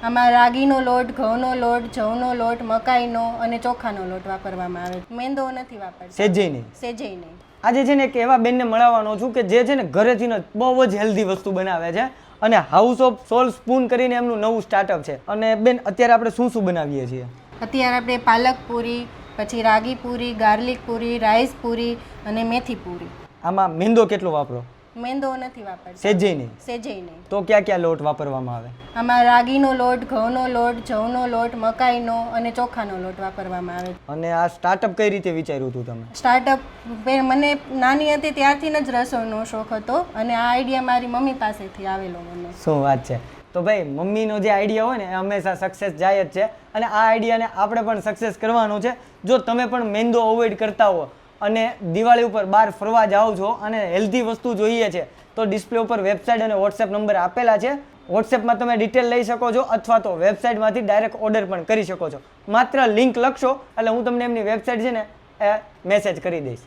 આમાં રાગીનો લોટ, ઘઉંનો લોટ, જવનો લોટ, મકાઈનો અને ચોખાનો લોટ વાપરવામાં આવે છે. મેંદો નથી વાપરતા. સેજેય નહીં. સેજેય નહીં. આજે છે ને એક એવા બેનને મળવાનો છું કે જે છે ને ઘરેથી ને બહુ જ હેલ્ધી વસ્તુ બનાવે છે અને હાઉસ ઓફ સોલ સ્પૂન કરીને એમનું નવું સ્ટાર્ટઅપ છે. અને બેન અત્યારે આપણે શું શું બનાવીએ છીએ? અત્યારે આપણે પાલક પૂરી, પછી રાગી પૂરી, ગાર્લિક પૂરી, રાઈસ પૂરી અને મેથી પૂરી. આમાં મેંદો કેટલો વાપરો? મેંદો નથી વાપરતા. સેજેય નહીં. સેજેય નહીં. તો ક્યાં ક્યાં લોટ વાપરવામાં આવે? આમાં રાગીનો લોટ, ઘઉંનો લોટ, જવનો લોટ, મકાઈનો અને ચોખાનો લોટ વાપરવામાં આવે છે. અને આ સ્ટાર્ટઅપ કઈ રીતે વિચાર્યું હતું તમે? સ્ટાર્ટઅપ મને નાની હતી ત્યારથી જ રસોઈનો શોખ હતો અને આ આઈડિયા મારી મમ્મી પાસેથી આવેલો મને. શું વાત છે. તો ભાઈ મમ્મીનો જે આઈડિયા હોય ને એ હંમેશા સક્સેસ જાય જ છે અને આ આઈડિયાને આપણે પણ સક્સેસ કરવાનો છે. જો તમે પણ મેંદો અવોઇડ કરતા હો અને દિવાળી ઉપર બહાર ફરવા જાઓ છો અને હેલ્ધી વસ્તુ જોઈએ છે તો ડિસ્પ્લે ઉપર વેબસાઇટ અને વોટ્સએપ નંબર આપેલા છે. વોટ્સએપમાં તમે ડિટેલ લઈ શકો છો અથવા તો વેબસાઇટમાંથી ડાયરેક્ટ ઓર્ડર પણ કરી શકો છો. માત્ર લિંક લખશો એટલે હું તમને એમની વેબસાઇટ છે ને એ મેસેજ કરી દઈશ.